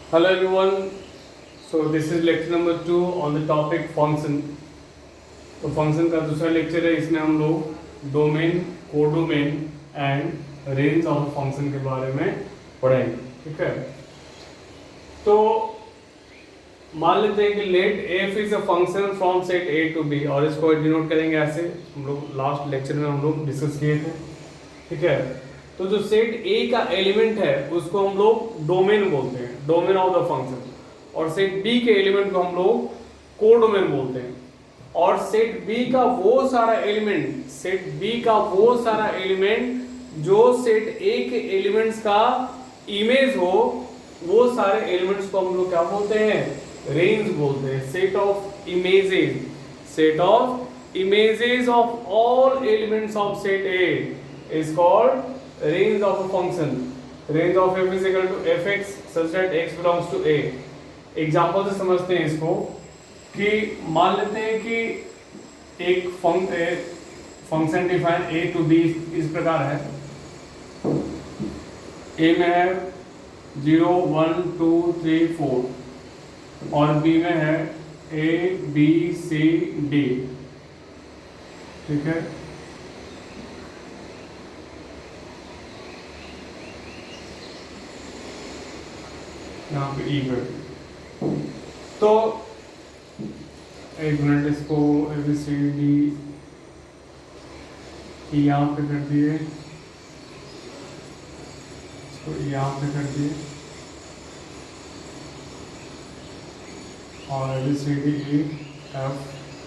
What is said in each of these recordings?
Hello everyone. So this is lecture number 2 on the topic function. तो function का दूसरा lecture है, इसमें हम लोग domain, codomain and range of function के बारे में पढ़ेंगे. ठीक है. तो मान लेते हैं कि let F is a function from set A to B, और इसको डिनोट करेंगे ऐसे. हम लोग लास्ट लेक्चर में हम लोग डिस्कस किए थे. ठीक है. तो जो सेट ए का एलिमेंट है उसको हम लोग डोमेन बोलते हैं, डोमेन ऑफ द फंक्शन. और सेट बी के एलिमेंट को हम लोग कोडोमेन बोलते हैं. और सेट बी का वो सारा एलिमेंट, सेट बी का वो सारा एलिमेंट जो सेट ए के एलिमेंट्स का इमेज हो, वो सारे एलिमेंट्स को हम लोग क्या बोलते हैं? रेंज बोलते हैं. Set of images, set of images of all elements of set A is called range of a function. Range of f is equal to fx such that x belongs to a. Example से समझते हैं इसको कि मान लेते हैं कि एक function define a to b इस प्रकार है. a में है 0 1 2 3 4 और b में है a b c d. ठीक है. यहाँ पे ई कर, तो एक मिनट, इसको ABCD यहाँ पे कर दिए, इसको यहाँ पे कर दिए और ABCDEF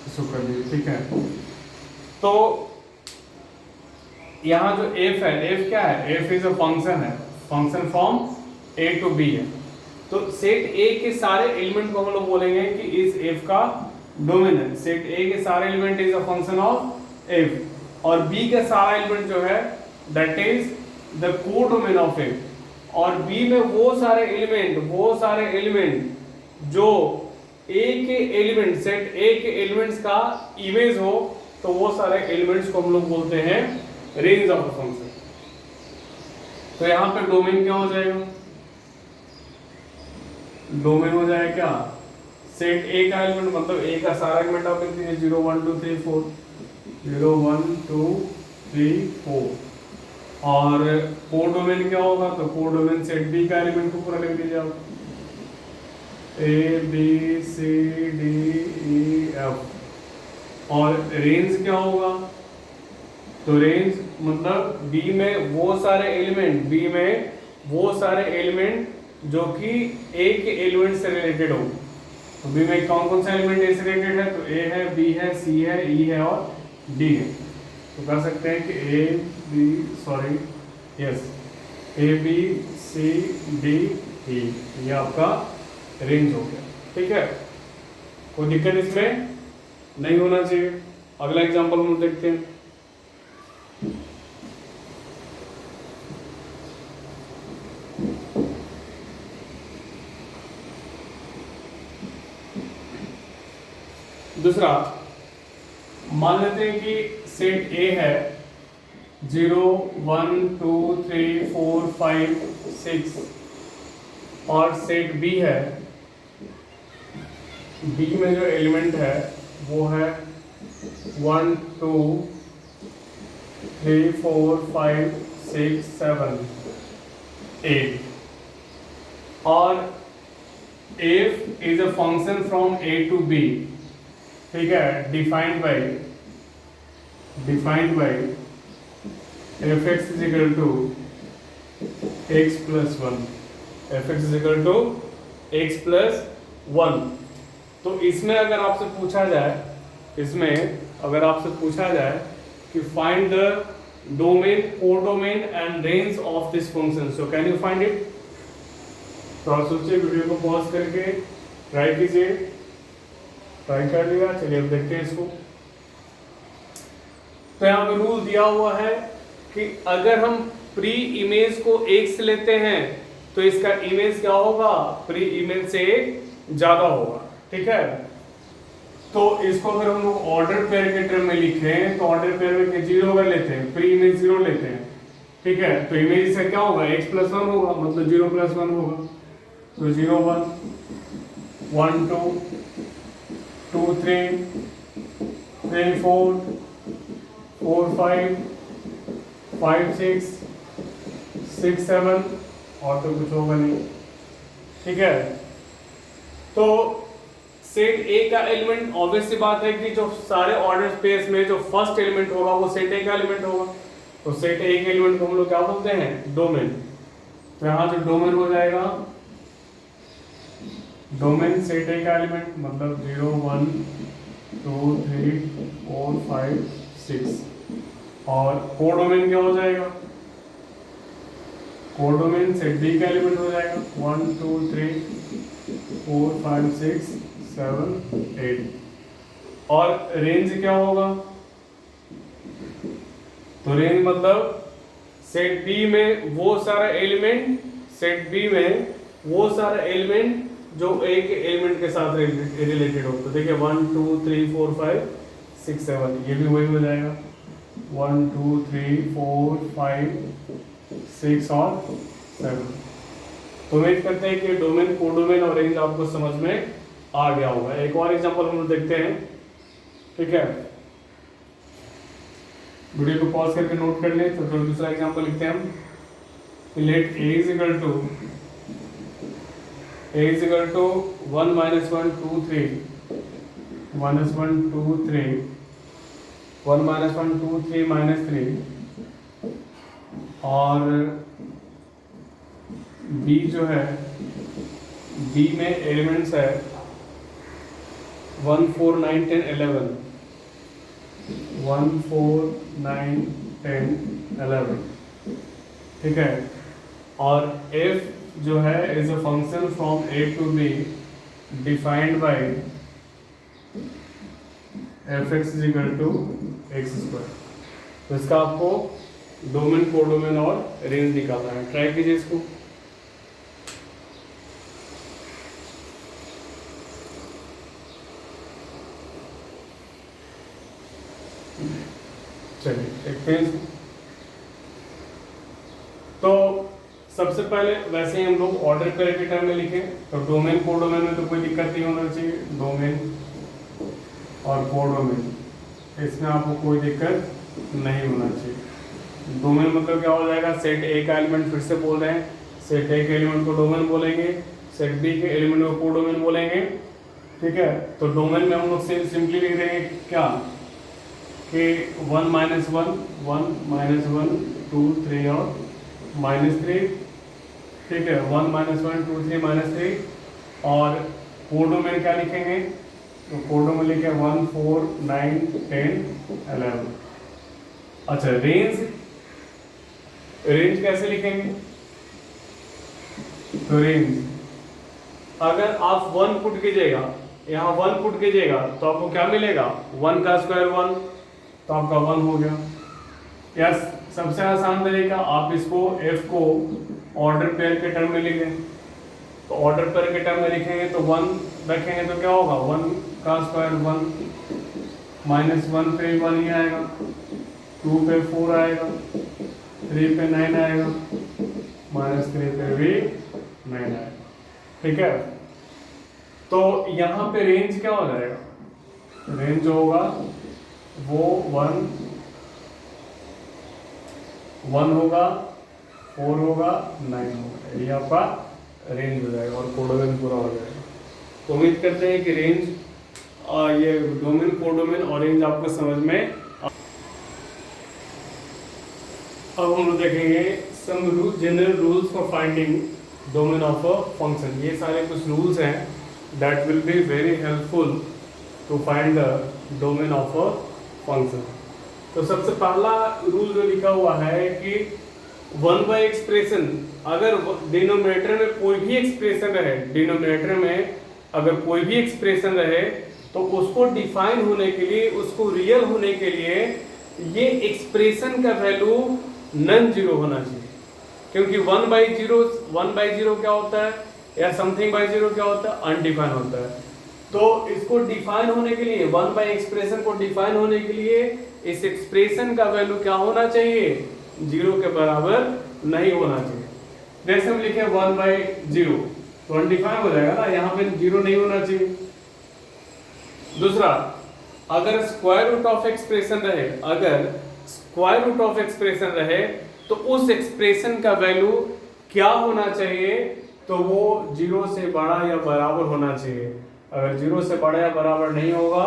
इसको कर दिए. ठीक है. तो यहाँ जो f है, f क्या है? f इज अ फंक्शन है, function from a to b है. तो सेट ए के सारे एलिमेंट को हम लोग बोलेंगे कि इस एफ का डोमेन है. सेट ए के सारे element is a function of F, और बी का सारा एलिमेंट जो है that is the codomain of F. और बी में वो सारे एलिमेंट जो ए के एलिमेंट, सेट ए के एलिमेंट्स का इमेज हो, तो वो सारे एलिमेंट्स को हम लोग बोलते हैं रेंज ऑफ अ फंक्शन. तो यहां पे डोमेन क्या हो जाएगा? डोमेन हो जाए क्या? सेट ए का एलिमेंट, मतलब ए का सारा एलिमेंट आप लिख दीजिए 0 1 2 3 4, 0 1 2 3 4. और कोडोमेन क्या होगा? तो कोडोमेन सेट बी का एलिमेंट को पूरा लिख दीजिए आप, A B C D E F. और रेंज क्या होगा? तो रेंज मतलब बी में वो सारे एलिमेंट जो कि ए के एलिमेंट से रिलेटेड हो. तो बी में कौन कौन सा एलिमेंट ए से रिलेटेड है? तो ए है, बी है, सी है, ई है और डी है. तो कह सकते हैं कि ए बी सी डी ई, ये आपका रेंज हो गया. ठीक है. कोई दिक्कत इसमें नहीं होना चाहिए. अगला एग्जांपल हम देखते हैं. दूसरा, मान लेते हैं कि सेट ए है 0 1 2 3 4 5 6 और सेट बी है, बी में जो एलिमेंट है वो है 1 2 3 4 5 6 7 8. और f is a function from a to b. ठीक है. Defined by fx is equal to x plus 1, fx is equal to x plus 1. तो इसमें अगर आपसे पूछा जाए कि find the domain, codomain and range of this function, so can you find it? तो आप सोचिए, वीडियो को पॉज करके ट्राई कीजिए. ट्राई कर लिया. चलिए अब देखते हैं इसको. तो यहाँ पे रूल दिया हुआ है कि अगर हम प्री इमेज को एक से लेते हैं तो इसका इमेज क्या होगा? प्री इमेज से ज्यादा होगा. ठीक है. तो इसको अगर हम लोग ऑर्डर पेयर के टर्म में लिखें तो ऑर्डर पेयर में 0 अगर लेते हैं, प्री इमेज 0 लेते हैं, ठीक है, तो इमेज से क्या होगा? x प्लस 1 होगा, मतलब 0 प्लस 1 होगा. तो 0 1 1 2 2 3 3 4 4 5 5 6 6 7 और तो कुछ होगा नहीं। ठीक है, तो सेट ए का एलिमेंट ऑब्वियस सी बात है कि जो सारे ऑर्डर स्पेस में जो फर्स्ट एलिमेंट होगा वो सेट ए का एलिमेंट होगा। तो सेट ए के एलिमेंट को हम लोग क्या बोलते हैं? डोमेन। तो यहाँ जो डोमेन हो जाएगा, डोमेन सेट ए का एलिमेंट मतलब 0 1 2 3 4 5 6। और कोडोमेन क्या हो जाएगा? कोडोमेन सेट बी का एलिमेंट हो जाएगा 1 2 3 4 5 6 7 8। और रेंज क्या होगा? तो रेंज मतलब सेट बी में वो सारा एलिमेंट, सेट बी में वो सारा एलिमेंट जो एक एलिमेंट के साथ रिलेटेड हो। तो देखिए 1 2 3 4 5 6 7, ये भी वही हो जाएगा 1 2 3 4 5 6 और 7। तो उम्मीद करते हैं कि डोमेन, कोडोमेन और रेंज आपको समझ में आ गया होगा। एक और एग्जांपल हम लोग देखते हैं। ठीक है, वीडियो को पॉज करके नोट कर लें। तो दूसरा एग्जांपल लिखते हैं हम। Let a is equal to 1 minus 1 2 3 minus 1 2 3 1 minus 1 2 3 minus 3। और b जो है, b में एलिमेंट्स है 1 4 9 10 11 1 4 9 10 11। ठीक है, और f जो है is a function from a to b defined by fx is equal to X square. तो इसका आपको डोमेन, कोडोमेन और रेंज निकालना है। ट्राई कीजिए इसको। चलिए देखते हैं। तो सबसे पहले वैसे ही हम लोग ऑर्डर पेयर के टर्म में लिखें। तो डोमेन, कोडोमेन में तो कोई दिक्कत नहीं होना चाहिए। डोमेन और कोडोमेन, इसमें आपको कोई दिक्कत नहीं होना चाहिए। डोमेन मतलब क्या हो जाएगा? सेट ए का एलिमेंट, फिर से बोल रहे हैं, सेट ए के एलिमेंट को डोमेन बोलेंगे, सेट बी के एलिमेंट को कोडोमेन बोलेंगे। ठीक है, तो डोमेन में हम लोग सिंपली लिख देंगे क्या कि 1 minus 1 1 minus 1 2 3 और -3। ठीक है, 1 minus 1 2 3 -3। और कोडोमेन क्या लिखेंगे? तो कोडोमेन लिखे 1 4 9 10 11। अच्छा, रेंज, रेंज कैसे लिखेंगे? तो रेंज अगर आप 1 पुट कीजिएगा, यहाँ 1 पुट कीजिएगा तो आपको क्या मिलेगा? 1 का स्क्वायर 1, तो आपका 1 हो गया। यस, सबसे आसान तरीका, आप इसको f को ऑर्डर पेयर के टर्म में लिखें। तो ऑर्डर पेयर के टर्म में लिखेंगे तो 1 रखेंगे तो क्या होगा? 1 का स्क्वायर 1, -1 पे 1 ही आएगा, 2 पे 4 आएगा, 3 पे 9 आएगा, -3 पे भी 9 आएगा। ठीक है, तो यहाँ पे रेंज क्या हो जाएगा? रेंज जो होगा वो 1 होगा, 4 होगा, 9 होगा। ये आपका रेंज हो जाएगा और कोडोमेन पूरा हो जाएगा। तो उम्मीद करते हैं कि रेंज, ये डोमेन, कोडोमेन और रेंज आपको समझ में। अब हम लोग देखेंगे some general rules for finding domain of a function. ये सारे कुछ रूल्स हैं that will be very helpful to find the domain of a function. तो सबसे पहला रूल जो लिखा हुआ है कि 1 बाय एक्सप्रेशन, अगर डिनोमिनेटर में कोई भी एक्सप्रेशन रहे, डिनोमिनेटर में अगर कोई भी एक्सप्रेशन रहे तो उसको डिफाइन होने के लिए, उसको रियल होने के लिए ये एक्सप्रेशन का वैल्यू नॉन जीरो होना चाहिए। क्योंकि 1 बाई जीरो क्या होता है, या समथिंग बाई जीरो क्या होता है? अनडिफाइन होता है। तो इसको डिफाइन होने के लिए, 1 बाई एक्सप्रेशन को डिफाइन होने के लिए इस एक्सप्रेशन का वैल्यू क्या होना चाहिए? 0 के बराबर नहीं होना चाहिए। जैसे हम लिखे 1 बाई जीरो, 25 हो जाएगा ना, यहाँ पे 0 नहीं होना चाहिए। दूसरा, अगर स्क्वायर रूट ऑफ एक्सप्रेशन रहे, अगर स्क्वायर रूट ऑफ एक्सप्रेशन रहे तो उस एक्सप्रेशन का वैल्यू क्या होना चाहिए, तो वो 0 से बड़ा या बराबर होना चाहिए। अगर 0 से बड़ा या बराबर नहीं होगा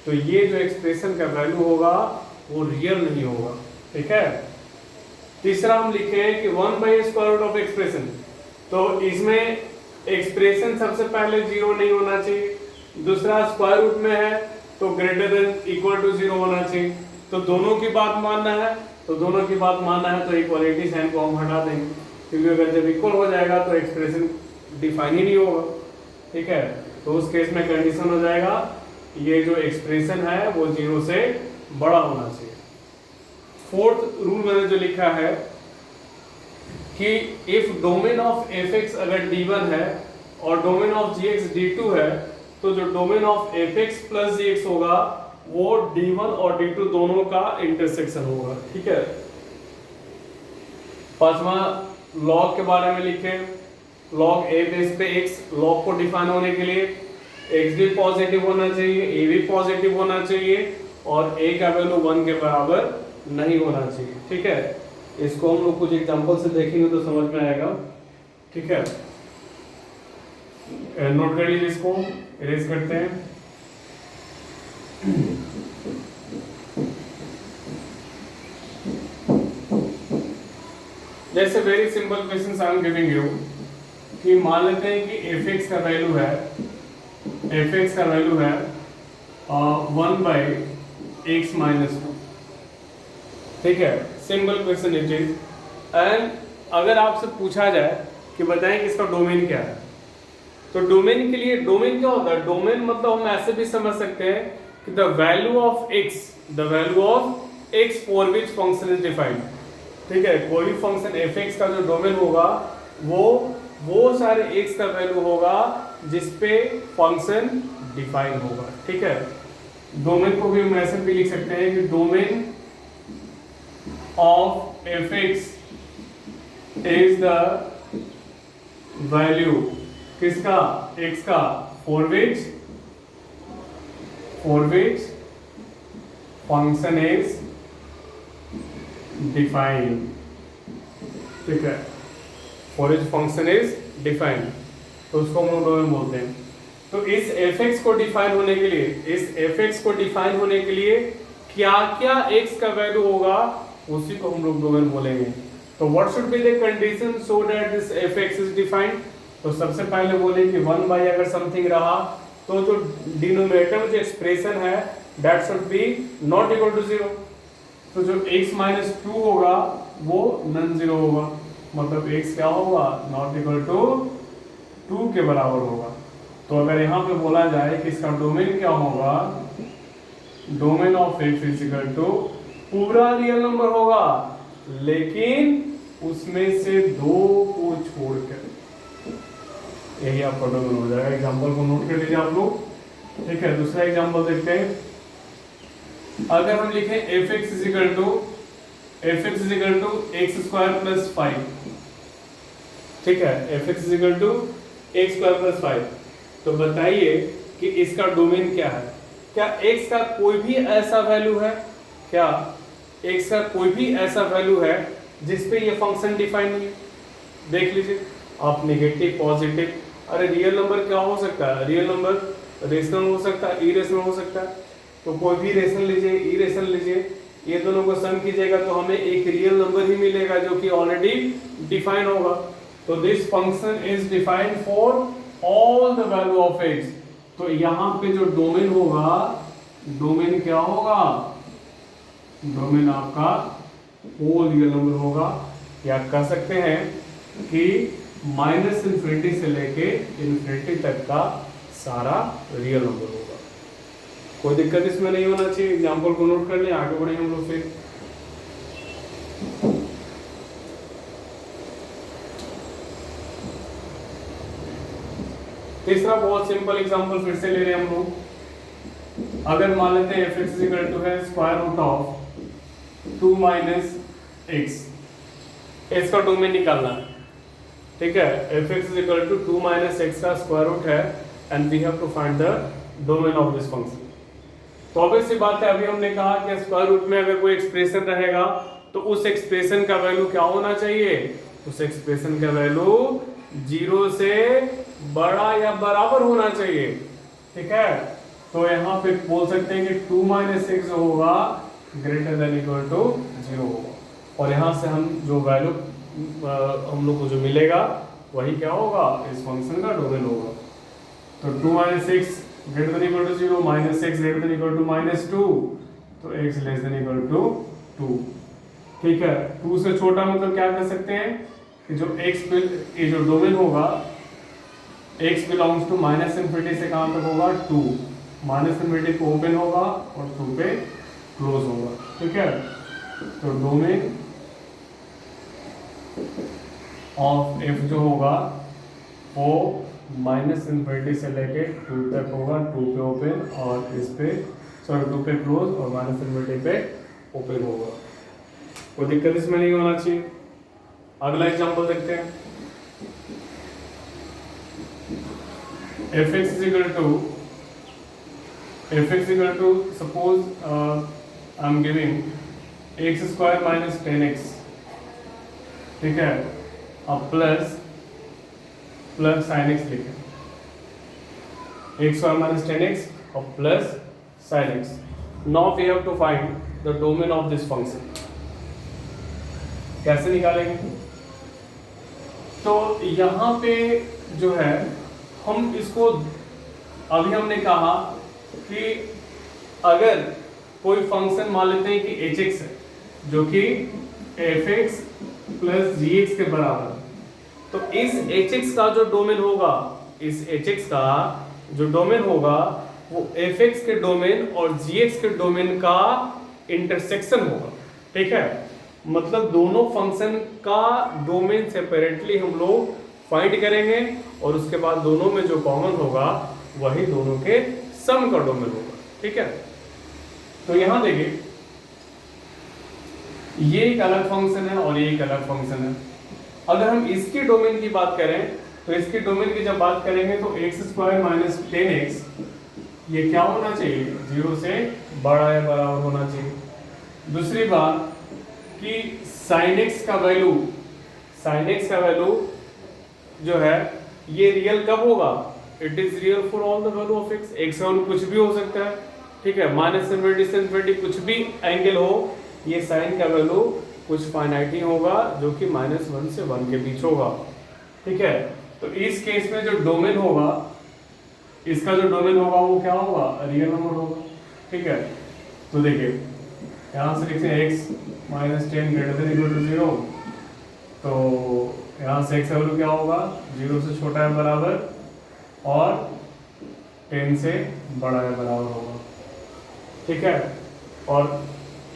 तो ये जो एक्सप्रेशन का वैल्यू होगा वो रियल नहीं होगा, ठीक है। तीसरा हम लिखे कि 1/स्क्वायर रूट ऑफ एक्सप्रेशन, तो इसमें एक्सप्रेशन सबसे पहले 0 नहीं होना चाहिए। दूसरा, स्क्वायर रूट में है तो ग्रेटर देन इक्वल टू 0 होना चाहिए। तो दोनों की बात मानना है, तो दोनों की बात मानना है तो इक्वालिटी साइन को हम हटा देंगे, क्योंकि अगर जब इक्वल हो जाएगा तो एक्सप्रेशन डिफाइन ही नहीं होगा, ठीक है। तो उस केस में कंडीशन हो जाएगा ये जो एक्सप्रेशन है वो 0 से बड़ा होना चाहिए। फोर्थ रूल मैंने जो लिखा है कि इफ डोमेन ऑफ fx अगर d1 है और डोमेन ऑफ gx d2 है, तो जो domain of fx plus gx होगा वो d1 और d2 दोनों का इंटरसेक्शन होगा, ठीक है। पांचवा, लॉग के बारे में लिखे, लॉग a बेस पे x, लॉग को डिफाइन होने के लिए x भी पॉजिटिव होना चाहिए, a भी पॉजिटिव होना चाहिए और a का वैल्यू 1 के बराबर नहीं होना चाहिए, ठीक है। इसको हम लोग कुछ एग्जांपल से देखेंगे तो समझ में आएगा, ठीक है। नोट कर लीजिए, इसको इरेज करते हैं। जैसे very simple question I am giving you कि मान लेते हैं कि fx का वैल्यू है, fx का वैल्यू है 1/x - 2, ठीक है। Simple question it is. And अगर आपसे पूछा जाए कि बताएं कि इसका डोमेन क्या है, तो डोमेन के लिए, डोमेन क्या होता है, डोमेन मतलब हम ऐसे भी समझ सकते हैं कि the value of x for which function is defined, ठीक है। कोई भी फंक्शन fx का जो डोमेन होगा वो सारे x का वैल्यू होगा जिस पे फंक्शन डिफाइन होगा, ठीक है। डोमेन को भी हम ऐसे भी लिख सकते हैं कि domain of fx is the value किसका, x का, for which function is defined, ठीक है। For which function is defined, तो उसको हम लोग डोमेन बोलते हैं। तो इस fx को डिफाइन होने के लिए, इस fx को डिफाइन होने के लिए क्या क्या x का वैल्यू होगा उसी को हम लोग डोमेन बोलेंगे। तो what should be the condition so that this fx is defined, तो सबसे पहले बोले कि 1 अगर समथिंग रहा तो जो डिनोमिनेटर में जो एक्सप्रेशन है that should be not equal to 0, तो जो x - 2 होगा वो नॉन जीरो होगा, मतलब x क्या होगा, नॉट इक्वल टू 2 के बराबर होगा। तो अगर यहाँ पे बोला जाए कि इसका डोमेन क्या होगा, domain of f is equal to पूरा रियल नंबर होगा लेकिन उसमें से 2 को छोड़कर, यही आपका डोमेन हो जाएगा। एग्जांपल को नोट कर लीजिए आप लोग, ठीक है। दूसरा एग्जांपल देखते हैं। अगर हम लिखें fx is equal to x² + 5, ठीक है, fx is equal to x² + 5, तो बताइए कि इसका डोमेन क्या है। क्या x का कोई भी ऐसा वैल्यू है, क्या x का कोई भी ऐसा वैल्यू है जिस पे ये फंक्शन डिफाइन नहीं है? देख लीजिए आप, नेगेटिव, पॉजिटिव, अरे रियल नंबर क्या हो सकता है, रियल नंबर रेशनल हो सकता है, इरेशनल हो सकता है। तो कोई भी रेशनल लीजिए, इरेशनल लीजिए, ये दोनों को सम कीजिएगा तो हमें एक रियल नंबर ही मिलेगा जो कि ऑलरेडी डिफाइन होगा। तो this function is defined for all the value of x। तो यहाँ पे जो डोमेन होगा, डोमेन क्या होगा, डोमेन आपका होल रियल नंबर होगा, या कह सकते हैं कि -∞ से लेके ∞ तक का सारा रियल नंबर होगा। कोई दिक्कत इसमें नहीं होना चाहिए। एग्जांपल को नोट कर लें, आगे बढ़ेंगे हम लोग फिर। तीसरा बहुत सिंपल एग्जांपल फिर से ले रहे हैं हम लोग। अगर मान लेते हैं fx इज इक्वल टू है स्क्वायर रूट ऑफ 2 - x, इसका डोमेन निकालना है। ठीक है, F X is equal to 2 minus X का स्क्वायर रूट है and we have to find the domain of this function. तो ऑब्वियस सी बात है, अभी हमने कहा कि स्क्वायर रूट में अगर कोई एक्सप्रेशन रहेगा तो उस एक्सप्रेशन का वैल्यू क्या होना चाहिए, उस एक्सप्रेशन का वैल्यू 0 से बड़ा या बराबर होना चाहिए। ठीक है, तो यहाँ पे बोल सकते हैं कि 2 माइनस एक्स होगा ग्रेटर देन इक्वल टू 0 होगा, और यहाँ से हम जो वैल्यू हम लोग को जो मिलेगा वही क्या होगा, इस फंक्शन का डोमेन होगा। तो 2 minus X greater than equal to 0, minus X greater than equal to -2, तो x less than equal to 2। ठीक है, 2 से छोटा मतलब क्या कर सकते हैं कि जो x ये जो डोमेन होगा x belongs to minus infinity से कहाँ तक होगा 2, माइनस इन्फिनिटी पे ओपन होगा और 2 पे क्लोज होगा। ठीक है, तो डोमेन ऑफ f जो होगा वो माइनस इन्फिनिटी से लेके 2 तक होगा, 2 पे ओपन और इस पे 2 पे क्लोज और माइनस इन्फिनिटी पे ओपन होगा। कोई दिक्कत इसमें नहीं होना चाहिए। अगला एग्जांपल देखते हैं। fx is equal to suppose I am giving x square minus 10x, ठीक है, अब प्लस sin x लिखें, x square minus 10x और plus sin x। Now we have to find the domain of this function। कैसे निकालेंगे? तो यहाँ पे जो है हम इसको, अभी हमने कहा कि अगर कोई फंक्शन मान लेते हैं कि hx है जो कि fx प्लस gx के बराबर, तो इस hx का जो डोमेन होगा, इस hx का जो डोमेन होगा वो fx के डोमेन और gx के डोमेन का इंटरसेक्शन होगा। ठीक है, मतलब दोनों फंक्शन का डोमेन सेपरेटली हम लोग फाइंड करेंगे और उसके बाद दोनों में जो कॉमन होगा वही दोनों के सम का डोमेन होगा। ठीक है, तो यहां देखिए ये एक अलग फंक्शन है और ये एक अलग फंक्शन है। अगर हम इसके डोमेन की बात करें तो इसके डोमेन की जब बात करेंगे तो एक्स स्क्वायर माइनस 10x ये क्या होना चाहिए, 0 से बड़ा या बराबर होना चाहिए। दूसरी बात कि sin x का वैल्यू जो है ये रियल कब होगा, it is real for all the value of x। x का वैल्यू कुछ भी हो सकता है। ठीक है, माइनस इन्फिनिटी से इन्फिनिटी कुछ भी एंगल हो, ये sin का वैल्यू कुछ फाइनाइट ही होगा जो कि -1 से 1 के बीच होगा। ठीक है, तो इस केस में जो डोमेन होगा, इसका जो डोमेन होगा वो क्या होगा, रियल नंबर होगा। ठीक है, तो देखिए यहाँ से लिखते हैं x minus 10 greater than equal to 0, तो यहाँ से x का वैल्यू क्या होगा, 0 से छोटा है बराबर और 10 से बड़ा है बराबर होगा। ठीक है, और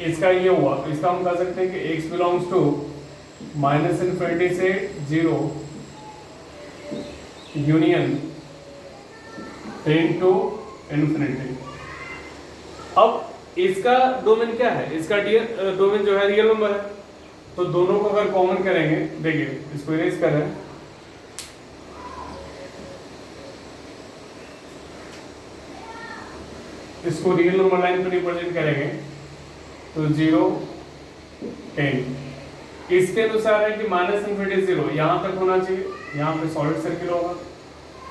इसका ये हुआ, तो इसका हम कह सकते हैं कि x belongs to minus infinity से 0 यूनियन 10 टू इन्फिनिटी। अब इसका डोमेन क्या है, इसका डोमेन जो है रियल नंबर है, तो दोनों को अगर कॉमन करेंगे, देखिए इसको इरेज करें, इसको रियल नंबर लाइन पर रिप्रेजेंट करेंगे तो 0 10 इसके अनुसार है कि माइनस इन्फिनिटी 0 यहां तक होना चाहिए, यहाँ पे सॉलिड सर्किल होगा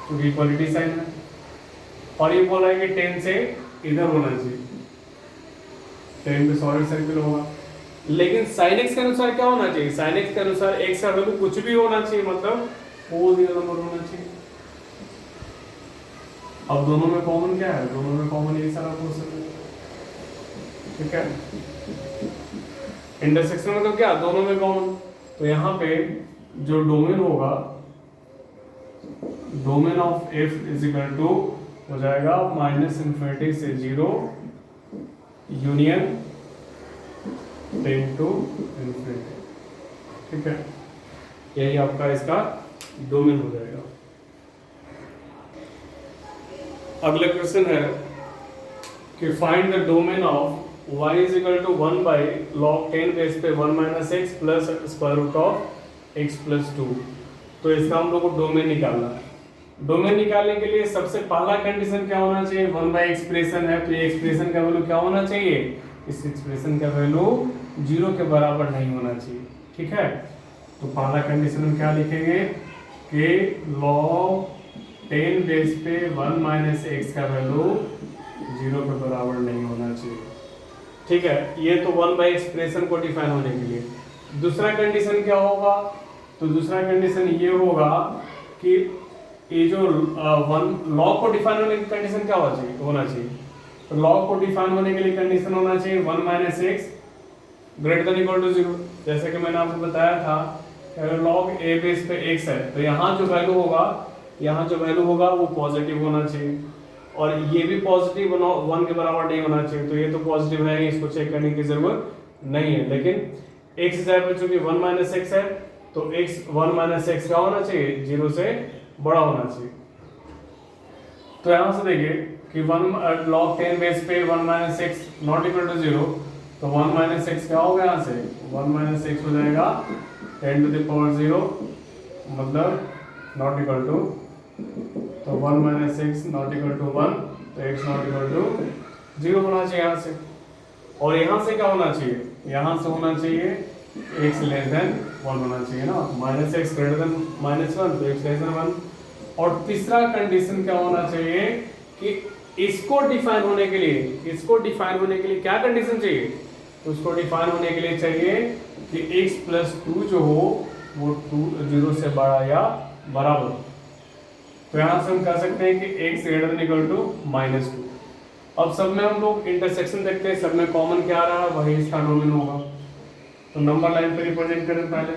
तो इक्वलिटी साइन है, और ये बोला है कि 10 से इधर होना चाहिए, 10 पे सॉलिड सर्किल होगा। लेकिन sin x के अनुसार क्या होना चाहिए, sin x के अनुसार x का वैल्यू कुछ भी होना चाहिए, मतलब होल रियल नंबर होना चाहिए। अब दोनों में कॉमन क्या है, दोनों में कॉमन यही सारा प्रोसेस है। ठीक है, इंटरसेक्शन मतलब क्या, दोनों में कॉमन, तो यहाँ पे जो डोमेन होगा, domain of f is equal to हो जाएगा माइनस इन्फिनिटी से 0 यूनियन 10 टू इन्फिनिटी। ठीक है, यही आपका इसका डोमेन हो जाएगा। अगला क्वेश्चन है कि find the domain of y is equal to 1 by log 10 base पे 1 minus X plus square root of x plus 2। तो इसका हम लोग को डोमेन निकालना है। डोमेन निकालने के लिए सबसे पहला कंडीशन क्या होना चाहिए, 1 एक्सप्रेशन है तो ये एक्सप्रेशन का वैल्यू क्या होना चाहिए, इस एक्सप्रेशन का वैल्यू 0 के बराबर नहीं होना चाहिए। ठीक है, तो पहला कंडीशन में क्या लिखेंगे कि log 10 बेस पे 1 - x का वैल्यू 0 के बराबर नहीं होना चाहिए। ठीक है, ये तो 1 एक्सप्रेशन को डिफाइन होने के लिए। दूसरा कंडीशन क्या होगा, तो दूसरा कंडीशन ये होगा कि ये जो लॉग को डिफाइन होने की कंडीशन क्या होना चाहिए, तो लॉग को डिफाइन होने के लिए कंडीशन होना चाहिए 1 - x greater than equal to 0। जैसे कि मैंने आपको बताया था लॉग a बेस पे x है, तो यहाँ जो वैल्यू होगा वो पॉजिटिव होना चाहिए, और ये भी पॉजिटिव 1 के बराबर नहीं होना चाहिए, तो ये तो पॉजिटिव है, इसको चेक करने की जरूरत नहीं है। लेकिन x इस पे चूंकि 1 - x है, तो x 1 - x क्या होना चाहिए, 0 से बड़ा होना चाहिए। तो यहाँ से देखिए कि log 10 बेस पे 1 - x नॉट इक्वल टू 0, तो 1 - x क्या होगा, यहाँ से 1 - x हो जाएगा 10 to the power 0, मतलब नॉट इक्वल टू, तो 1 - x नॉट इक्वल टू 1, तो x नॉट इक्वल टू 0 होना चाहिए यहाँ से। और यहाँ से क्या होना चाहिए, यहाँ से होना चाहिए x लेस देन 1 होना चाहिए ना, -x ग्रेटर देन -1, तो x लेस देन 1। और तीसरा कंडीशन क्या होना चाहिए कि इसको डिफाइन होने के लिए क्या कंडीशन चाहिए, तो उसको डिफाइन होने के लिए चाहिए कि x + 2 जो हो वो 0 से बड़ा या बराबर। तो यहाँ से हम कह सकते हैं कि x greater than equal to -2। अब सब में हम लोग इंटरसेक्शन देखते हैं, सब में कॉमन क्या आ रहा है, वही इसका डोमेन होगा। तो नंबर लाइन पे रिप्रेजेंट करें पहले,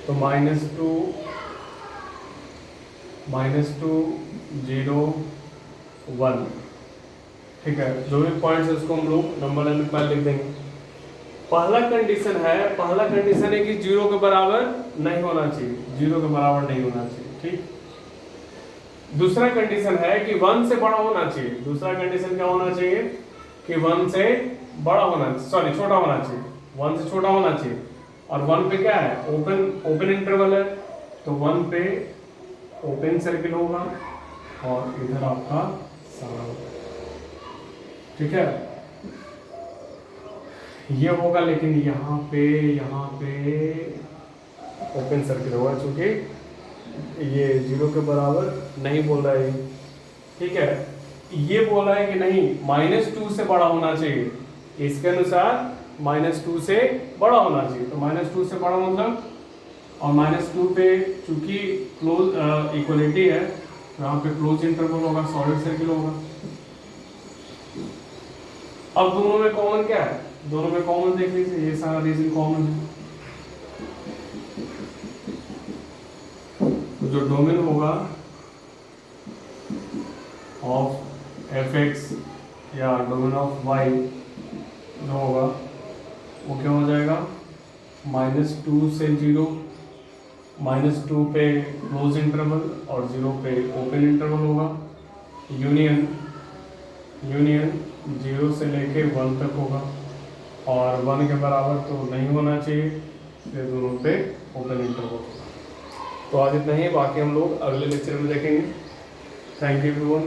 तो -2 0 1। ठीक है, जो भी पॉइंट्स है उसको हम लोग नंबर लाइन में पहले लिख देंगे। पहला कंडीशन है कि 0 के बराबर नहीं होना चाहिए, 0 के बराबर नहीं होना चाहिए। ठीक, दूसरा कंडीशन है कि 1 से बड़ा होना चाहिए। दूसरा कंडीशन क्या होना चाहिए कि 1 से बड़ा होना, सॉरी छोटा होना चाहिए, 1 से छोटा होना चाहिए। और 1 पे क्या है, ओपन इंटरवल है, तो 1 पे ओपन सर्किल होगा और इधर आपका सारा होगा। ठीक है, ये होगा, लेकिन यहाँ पे ओपन सर्किल होगा, चूंकि ये 0 के बराबर नहीं बोल रहा है। ठीक है, ये बोला है कि नहीं -2 से बड़ा होना चाहिए, इसके अनुसार -2 से बड़ा होना चाहिए। तो -2 से बड़ा मतलब, और -2 पे चूंकि क्लोज इक्वलिटी है, तो यहाँ पे क्लोज इंटरवल होगा, सॉलिड सर्किल होगा। अब दोनों में कॉमन क्या है, दोनों में कॉमन देख लीजिए, ये सारा रीजन कॉमन है। तो जो डोमेन होगा ऑफ fx या डोमेन ऑफ y जो होगा वो क्या हो जाएगा, -2 से 0, -2 पे क्लोज इंटरवल और 0 पे ओपन इंटरवल होगा। यूनियन 0 से लेके 1 तक होगा, और 1 के बराबर तो नहीं होना चाहिए, इसलिए दोनों पे ओपन इंटरवल होगा। तो आज इतना ही, बाकी हम लोग अगले लेक्चर में देखेंगे। Thank you everyone.